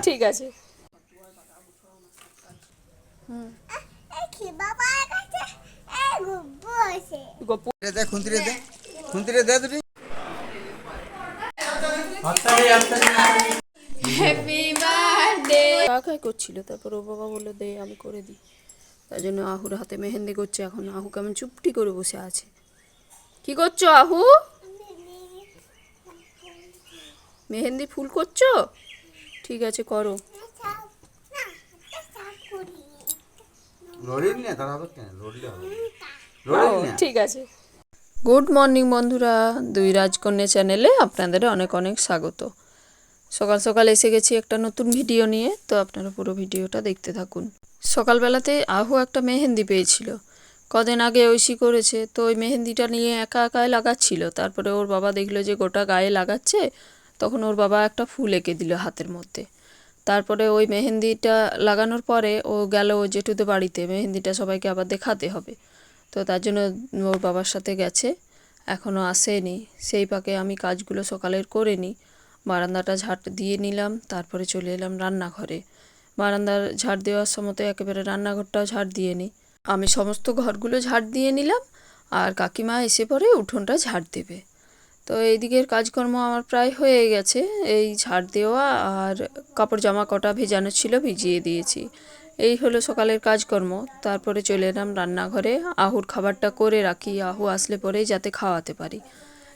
ঠিক আছে। Gopu happy birthday কাকাই করছিল, তারপর ও বাবা বললো দে আমি করে দিই। তাই জন্য আহুর হাতে মেহেন্দি করছে। এখন আহু কেমন চুপটি করে বসে আছে। কি করছো আহু? মেহেন্দি ফুল করছো? ঠিক আছে করো। ঠিক আছে। গুড মর্নিং বন্ধুরা, দুই রাজকন্যা চ্যানেলে আপনাদের অনেক অনেক স্বাগত। সকাল সকাল এসে গেছি একটা নতুন ভিডিও নিয়ে, তো আপনারা পুরো ভিডিওটা দেখতে থাকুন। সকালবেলাতে আহু একটা মেহেন্দি পেয়েছিল, কদিন আগে ঐশী করেছে, তো ওই মেহেন্দিটা নিয়ে একা একাই লাগাচ্ছিল। তারপরে ওর বাবা দেখলো যে গোটা গায়ে লাগাচ্ছে, তখন ওর বাবা একটা ফুল এঁকে দিল হাতের মধ্যে। তারপরে ওই মেহেন্দিটা লাগানোর পরে ও গেল ও জেঠুদের বাড়িতে, মেহেন্দিটা সবাইকে আবার দেখাতে হবে, তো তার জন্য ওর বাবার সাথে গেছে, এখনও আসেনি। সেই ফাঁকে আমি কাজগুলো সকালের করে নিই। বারান্দাটা ঝাড় দিয়ে নিলাম, তারপরে চলে এলাম রান্নাঘরে। বারান্দার ঝাড় দেওয়ার সময় একেবারে রান্নাঘরটাও ঝাড় দিয়ে নিই। আমি সমস্ত ঘরগুলো ঝাড় দিয়ে নিলাম, আর কাকিমা এসে পরে উঠোনটা ঝাড় দেবে। তো এই দিকের কাজকর্ম আমার প্রায় হয়ে গেছে, এই ঝাড় দেওয়া আর কাপড় জামা কটা ভেজানো ছিল ভিজিয়ে দিয়েছি। এই হলো সকালের কাজকর্ম। তারপরে চলে এলাম রান্নাঘরে, আহুর খাবারটা করে রাখি, আহু আসলে পরেই যাতে খাওয়াতে পারি।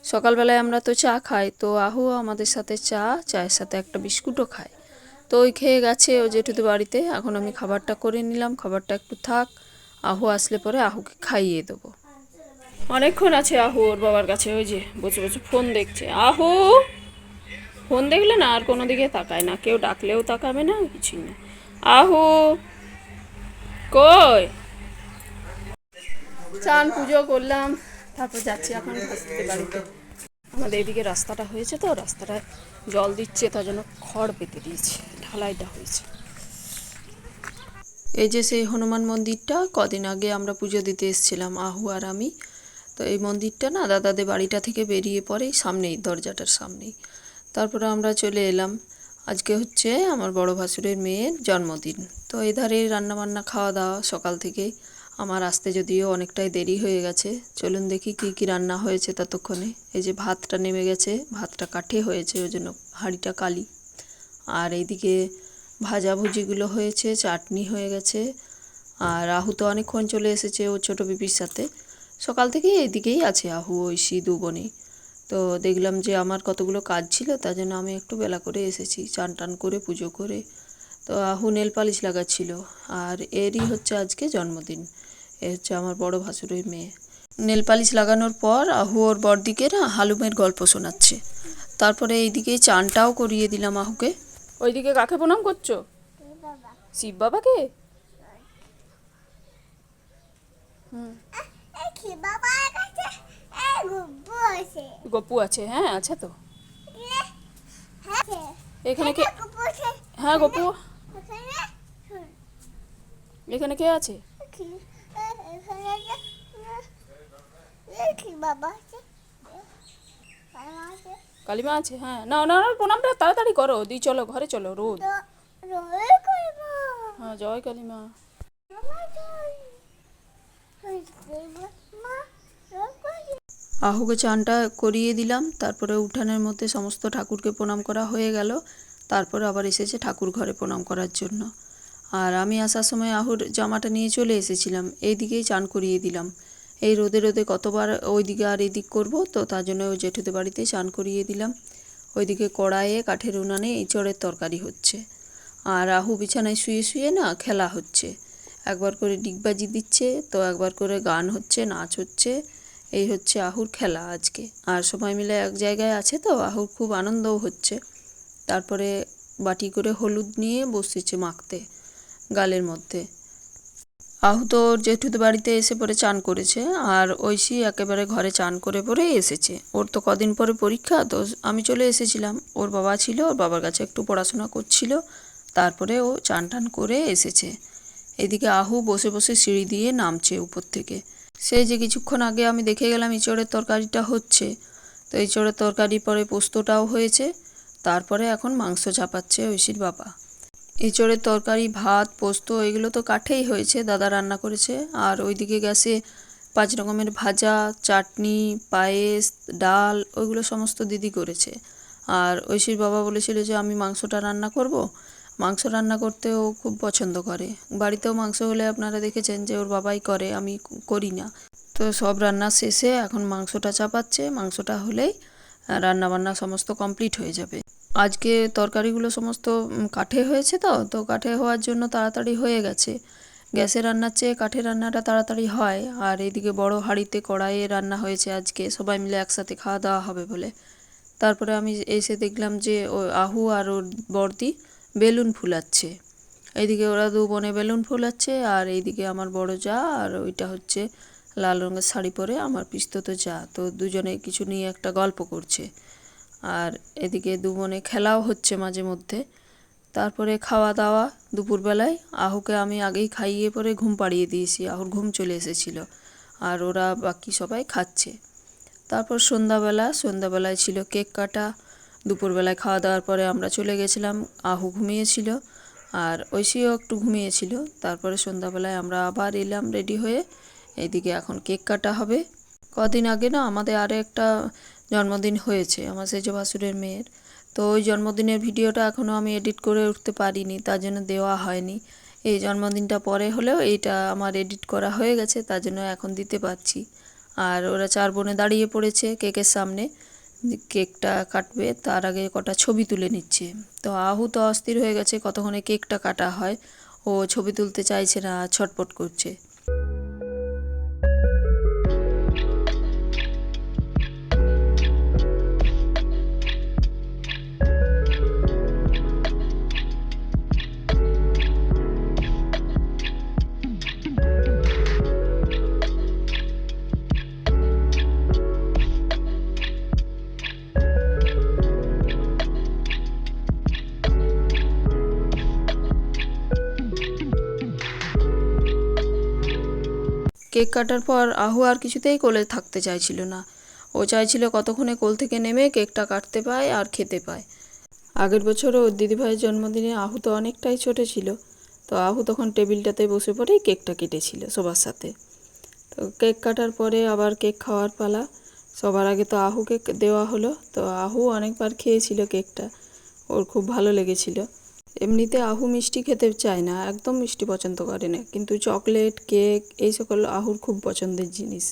সকালবেলায় আমরা তো চা খাই, তো আহু আমাদের সাথে চায়ের সাথে একটা বিস্কুটও খায়। তো ওই খেয়ে গেছে ও জেঠুদের বাড়িতে। এখন আমি খাবারটা করে নিলাম, খাবারটা একটু থাক, আহু আসলে পরে আহুকে খাইয়ে দেবো। অনেকক্ষণ আছে আহু ওর বাবার কাছে, ওই যে বসে বসে ফোন দেখছে। আহু ফোন দেখলে না আর কোনো দিকে তাকায় না, কেউ ডাকলেও তাকাবে না, কিছুই না। আহু কই? চান পুজো করলাম, তারপর যাচ্ছি এখন ভাস্তিতে বাড়িতে। আমাদের এদিকে রাস্তাটা হয়েছে, তো রাস্তাটায় জল দিচ্ছে, তার জন্য খড় পেতে দিয়েছে, ঢালাইটা হয়েছে। এই যে সেই হনুমান মন্দিরটা, কদিন আগে আমরা পুজো দিতে এসেছিলাম আহু আর আমি। তো এই মন্দিরটা না দাদাদের বাড়িটা থেকে বেরিয়ে পড়েই সামনেই, দরজাটার সামনেই। তারপরে আমরা চলে এলাম। আজকে হচ্ছে আমার বড় ভাসুরের মেয়ের জন্মদিন, তো এধারে রান্নাবান্না খাওয়া দাওয়া সকাল থেকেই। আমার আসতে যদিও অনেকটাই দেরি হয়ে গেছে। চলুন দেখি কি কি রান্না হয়েছে ততক্ষণে। এই যে ভাতটা নেমে গেছে, ভাতটা কাঠে হয়েছে, ওই জন্য হাঁড়িটা কালি। আর এইদিকে ভাজাভুজিগুলো হয়েছে, চাটনি হয়ে গেছে। আর আহু তো অনেকক্ষণ চলে এসেছে ওর ছোটো পিপির সাথে। সকাল থেকেই এইদিকেই আছে আহু ঐশী দু বোনই। তো দেখলাম যে আমার কতগুলো কাজ ছিল, তার জন্য আমি একটু বেলা করে এসেছি, চান টান করে পুজো করে। তো আহু নেল পালিশ লাগাচ্ছিল, আর এরই হচ্ছে আজকে জন্মদিন। এ হচ্ছে আমার বড় ভাসুরের মেয়ে। নেল পালিশ লাগানোর পর আহু ওর বড়দিকে না হালুমের গল্প শোনাচ্ছে। তারপরে এইদিকে চানটাও করিয়ে দিলাম আহুকে। ওইদিকে কাকে প্রণাম করছো? শিব বাবাকে। হুম, গপু আছে, হ্যাঁ আছে তো। এখানে কে? হ্যাঁ গপু। এখানে কে আছে? কালিমা আছে, হ্যাঁ। না না না, প্রণামটা তাড়াতাড়ি করো, দি চলো ঘরে চলো, রোদ। হ্যাঁ জয় কালিমা। আহুকে চানটা করিয়ে দিলাম, তারপরে উঠানের মধ্যে সমস্ত ঠাকুরকে প্রণাম করা হয়ে গেল। তারপরে আবার এসেছে ঠাকুর ঘরে প্রণাম করার জন্য। আর আমি আসার সময় আহুর জামাটা নিয়ে চলে এসেছিলাম, এই দিকেই চান করিয়ে দিলাম। এই রোদে রোদে কতবার ওইদিকে আর এদিক করব, তো তার জন্য ওই জেঠুদের বাড়িতেই চান করিয়ে দিলাম। ওইদিকে কড়াইয়ে কাঠের উনানে এঁচড়ের তরকারি হচ্ছে, আর আহু বিছানায় শুয়ে শুয়ে না খেলা হচ্ছে। একবার করে ডিগবাজি দিচ্ছে, তো একবার করে গান হচ্ছে, নাচ হচ্ছে। এই হচ্ছে আহুর খেলা আজকে। আর সবাই মিলে এক জায়গায় আছে, তো আহুর খুব আনন্দও হচ্ছে। তারপরে বাটি করে হলুদ নিয়ে বসেছে মাখতে গালের মধ্যে। আহু তো ওর জেঠুদের বাড়িতে এসে পরে চান করেছে, আর ঐশী একেবারে ঘরে চান করে পরেই এসেছে। ওর তো কদিন পরে পরীক্ষা, তো আমি চলে এসেছিলাম। ওর বাবা ছিল, ওর বাবার কাছে একটু পড়াশোনা করছিল, তারপরে ও চান টান করে এসেছে। এদিকে আহু বসে বসে সিঁড়ি দিয়ে নামছে উপর থেকে। সেই যে কিছুক্ষণ আগে আমি দেখে গেলাম এঁচড়ের তরকারিটা হচ্ছে, তো এঁচড়ের তরকারি পরে পোস্তটাও হয়েছে। তারপরে এখন মাংস চাপাচ্ছে ঐশীর বাবা। এঁচড়ের তরকারি, ভাত, পোস্ত এগুলো তো কাঠেই হয়েছে, দাদা রান্না করেছে। আর ওইদিকে গ্যাসে 5 রকমের ভাজা, চাটনি, পায়েস, ডাল ওইগুলো সমস্ত দিদি করেছে। আর ঐশীর বাবা বলেছিল যে আমি মাংসটা রান্না করব। মাংস রান্না করতে ও খুব পছন্দ করে। বাড়িতেও মাংস হলে আপনারা দেখেছেন যে ওর বাবাই করে, আমি করি না। তো সব রান্না শেষে এখন মাংসটা চাপাচ্ছে। মাংসটা হলেই রান্নাবান্না সমস্ত কমপ্লিট হয়ে যাবে। আজকে তরকারিগুলো সমস্ত কাঠে হয়েছে, তো কাঠে হওয়ার জন্য তাড়াতাড়ি হয়ে গেছে। গ্যাসে রান্নার চেয়ে কাঠে রান্নাটা তাড়াতাড়ি হয়। আর এইদিকে বড় হাঁড়িতে কড়াইয়ে রান্না হয়েছে আজকে, সবাই মিলে একসাথে খাওয়া দাওয়া হবে বলে। তারপরে আমি এসে দেখলাম যে ও আহু আর ওর বড়দি বেলুন ফুলাচ্ছে। এইদিকে ওরা 2 বোনে বেলুন ফুলাচ্ছে, আর এইদিকে আমার বড় যা আর ওইটা হচ্ছে লাল রঙের শাড়ি পরে আমার পিস্তত যা। তো দুজনে কিছু নিয়ে একটা গল্প করছে। আর এদিকে 2 বোনে খেলাও হচ্ছে মাঝে মধ্যে। তারপরে খাওয়া দাওয়া দুপুরবেলায় আহুকে আমি আগেই খাইয়ে পরে ঘুম পাড়িয়ে দিয়েছি, আহুর ঘুম চলে এসেছিল। আর ওরা বাকি সবাই খাচ্ছে। তারপর সন্ধ্যাবেলায় ছিল কেক কাটা। দুপুরবেলায় খাওয়া দাওয়ার পরে আমরা চলে গেছিলাম, আহু ঘুমিয়েছিল আর ঐশীও একটু ঘুমিয়েছিল। তারপরে সন্ধ্যাবেলায় আমরা আবার এলাম রেডি হয়ে। এইদিকে এখন কেক কাটা হবে। কদিন আগে না আমাদের আরও একটা জন্মদিন হয়েছে আমার সেজ ভাসুরের মেয়ের। তো ওই জন্মদিনের ভিডিওটা এখনও আমি এডিট করে উঠতে পারিনি, তার জন্য দেওয়া হয়নি। এই জন্মদিনটা পরে হলেও এইটা আমার এডিট করা হয়ে গেছে, তার জন্য এখন দিতে পারছি। আর ওরা 4 বোনে দাঁড়িয়ে পড়েছে কেকের সামনে, কেকটা কাটবে। তার আগে কটা ছবি তুলে নিচ্ছে। তো আহু তো অস্থির হয়ে গেছে কতক্ষণে কেকটা কাটা হয়, ও ছবি তুলতে চাইছে না, ছটপট করছে। কেক কাটার পর আহু আর কিছুতেই কোলে থাকতে চাইছিল না। ও চাইছিল কতক্ষণে কোল থেকে নেমে কেকটা কাটতে পায় আর খেতে পায়। আগের বছরও ওর দিদিভাইয়ের জন্মদিনে আহু তো অনেকটাই ছোট ছিল। তো আহু তখন টেবিলটাতে বসে পড়েই কেকটা কেটেছিল সবার সাথে। তো কেক কাটার পরে আবার কেক খাওয়ার পালা। সবার আগে তো আহুকে দেওয়া হলো। তো আহু অনেকবার খেয়েছিল কেকটা, ওর খুব ভালো লেগেছিল। এমনিতে আহু মিষ্টি খেতে চায় না, একদম মিষ্টি পছন্দ করে না, কিন্তু চকলেট, কেক এই সকল আহুর খুব পছন্দের জিনিস।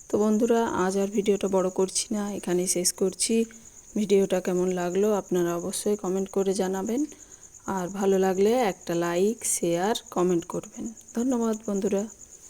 তো বন্ধুরা, আজ আর ভিডিওটা বড় করছি না, এখানেই শেষ করছি। ভিডিওটা কেমন লাগলো আপনারা অবশ্যই কমেন্ট করে জানাবেন। আর ভালো লাগলে একটা লাইক, শেয়ার, কমেন্ট করবেন। ধন্যবাদ বন্ধুরা।